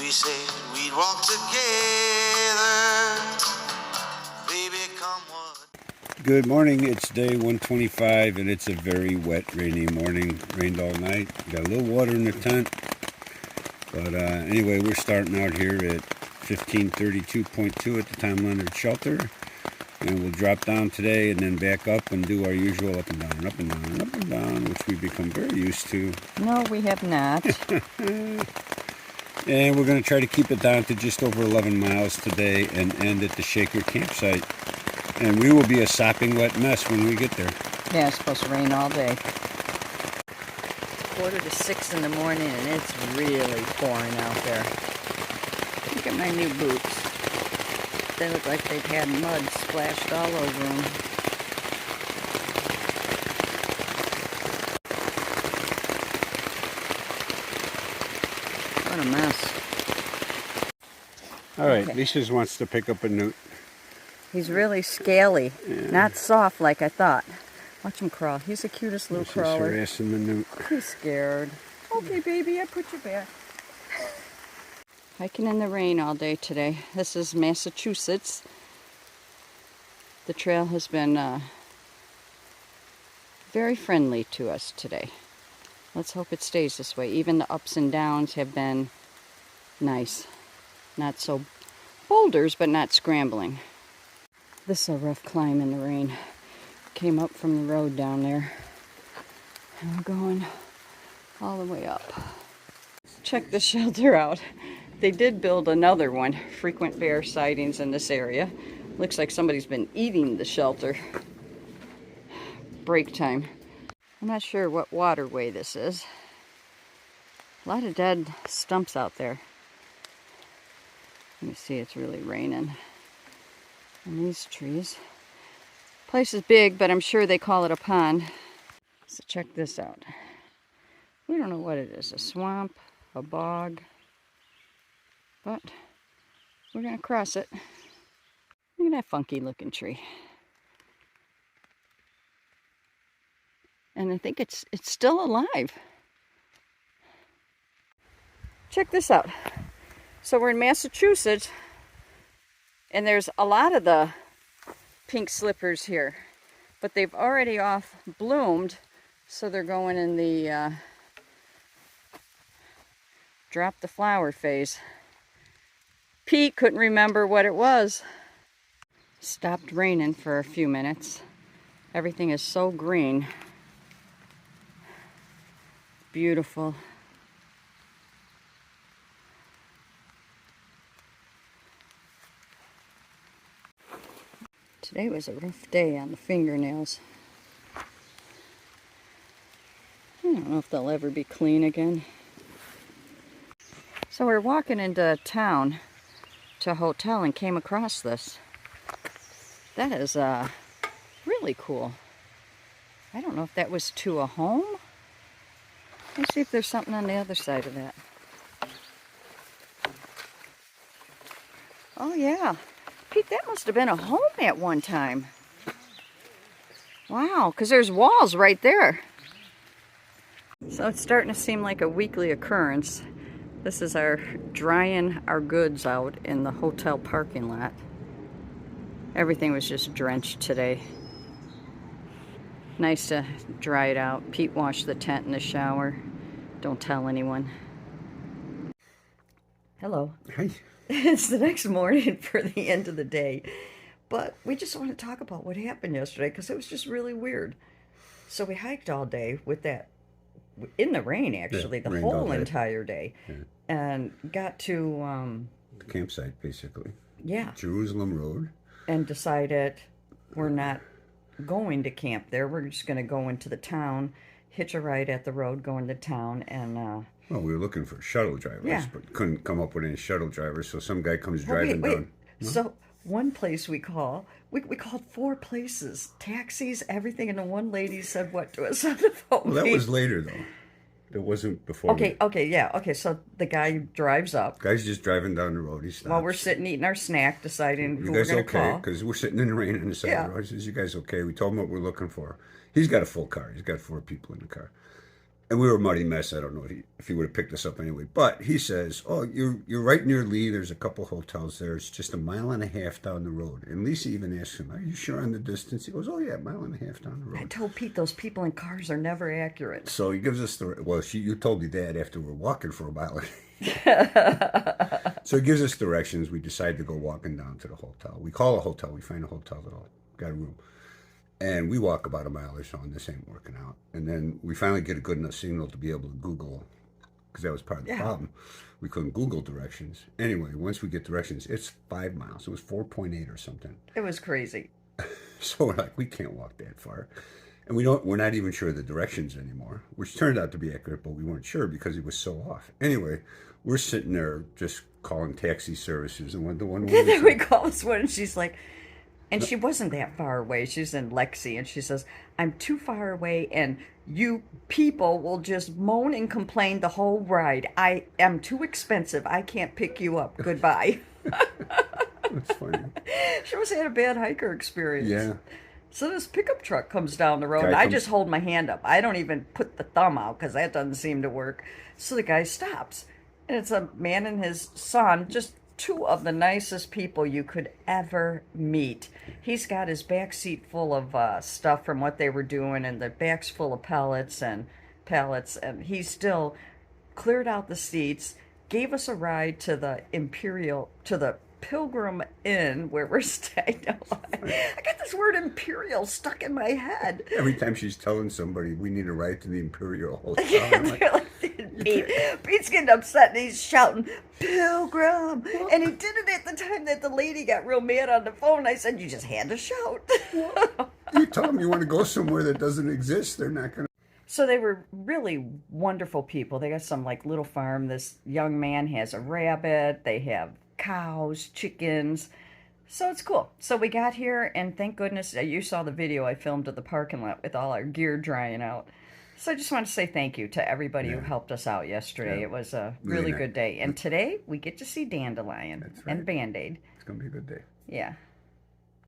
we said we'd walk together. Baby, come what. Good morning. It's day 125 and it's a very wet, rainy morning. Rained all night. Got a little water in the tent. But anyway, we're starting out here at 1532.2 at the Tom Leonard Shelter. And we'll drop down today and then back up and do our usual up and down, up and down, up and down, which we've become very used to. No, we have not. And we're going to try to keep it down to just over 11 miles today and end at the Shaker campsite. And we will be a sopping wet mess when we get there. Yeah, it's supposed to rain all day. 5:45 in the morning and it's really pouring out there. Look at my new boots. They look like they've had mud splashed all over them. What a mess. All right, Okay. Lisa's wants to pick up a newt. He's really scaly, not soft like I thought. Watch him crawl. He's the cutest little crawler. She's harassing the newt. He's scared. Okay, baby, I put you back. Hiking in the rain all day today. This is Massachusetts. The trail has been very friendly to us today. Let's hope it stays this way. Even the ups and downs have been nice. Not so boulders, but not scrambling. This is a rough climb in the rain. Came up from the road down there. And we're going all the way up. Check the shelter out. They did build another one. Frequent bear sightings in this area. Looks like somebody's been eating the shelter. Break time. I'm not sure what waterway this is. A lot of dead stumps out there. Let me see, it's really raining on these trees. Place is big, but I'm sure they call it a pond. So check this out. We don't know what it is. A swamp, a bog. But we're going to cross it. Look at that funky looking tree. And I think it's still alive. Check this out. So we're in Massachusetts, and there's a lot of the pink slippers here, but they've already off bloomed, so they're going in the drop the flower phase. Pete couldn't remember what it was. Stopped raining for a few minutes. Everything is so green. Beautiful. Today was a rough day on the fingernails. I don't know if they'll ever be clean again. So we're walking into town to a hotel and came across this. That is really cool. I don't know if that was to a home. Let's see if there's something on the other side of that. Oh yeah. Pete, that must have been a home at one time. Wow, because there's walls right there. So it's starting to seem like a weekly occurrence. This is our drying our goods out in the hotel parking lot. Everything was just drenched today. Nice to dry it out. Pete washed the tent in the shower. Don't tell anyone. Hello. Hi. It's the next morning for the end of the day. But we just want to talk about what happened yesterday because it was just really weird. So we hiked all day with that, in the rain actually, the whole entire day. Yeah. And got to... the campsite, basically. Yeah. Jerusalem Road. And decided we're not going to camp there. We're just going to go into the town, hitch a ride at the road, go into town, and... well, we were looking for shuttle drivers, but couldn't come up with any shuttle drivers, so some guy comes driving down. No? So one place we called 4 places, taxis, everything, and the one lady said what to us on the phone. Well, that was later, though. It wasn't before. Okay, so the guy drives up. Guy's just driving down the road. He stops. While we're sitting eating our snack, deciding who you we're guys going to okay? call. Because we're sitting in the rain on the side of the road. He says, you guys okay? We told him what we're looking for. He's got a full car. He's got 4 people in the car. And we were a muddy mess. I don't know if he would have picked us up anyway. But he says, "Oh, you're right near Lee. There's a couple hotels there. It's just a mile and a half down the road." And Lisa even asks him, "Are you sure on the distance?" He goes, "Oh yeah, a mile and a half down the road." I told Pete those people in cars are never accurate. So he gives us you told me that after we're walking for a mile. So he gives us directions. We decide to go walking down to the hotel. We call a hotel. We find a hotel that got a room. And we walk about a mile or so, and this ain't working out. And then we finally get a good enough signal to be able to Google, because that was part of the problem. We couldn't Google directions. Anyway, once we get directions, it's 5 miles. It was 4.8 or something. It was crazy. So we're like, we can't walk that far. And we're not even sure of the directions anymore, which turned out to be accurate, but we weren't sure because it was so off. Anyway, we're sitting there just calling taxi services, and the one And then we call this one, and she's like, and she wasn't that far away. She's in Lexi, and she says, "I'm too far away, and you people will just moan and complain the whole ride. I am too expensive. I can't pick you up. Goodbye." That's funny. She must have had a bad hiker experience. Yeah. So this pickup truck comes down the road, and I just hold my hand up. I don't even put the thumb out because that doesn't seem to work. So the guy stops, and it's a man and his son, just two of the nicest people you could ever meet. He's got his back seat full of stuff from what they were doing, and the back's full of pallets, and he still cleared out the seats, gave us a ride to the Pilgrim Inn where we're staying. I got this word Imperial stuck in my head. Every time she's telling somebody we need a ride to the Imperial Hotel, Pete's getting upset and he's shouting, "Pilgrim!" And he did it at the time that the lady got real mad on the phone. I said, "You just had to shout." You tell them you want to go somewhere that doesn't exist, they're not going to. So they were really wonderful people. They got some little farm. This young man has a rabbit. They have cows, chickens. So it's cool. So we got here, and thank goodness you saw the video I filmed at the parking lot with all our gear drying out. So I just want to say thank you to everybody who helped us out yesterday. It was a really good day. And today we get to see Dandelion and Band-Aid. It's going to be a good day. Yeah.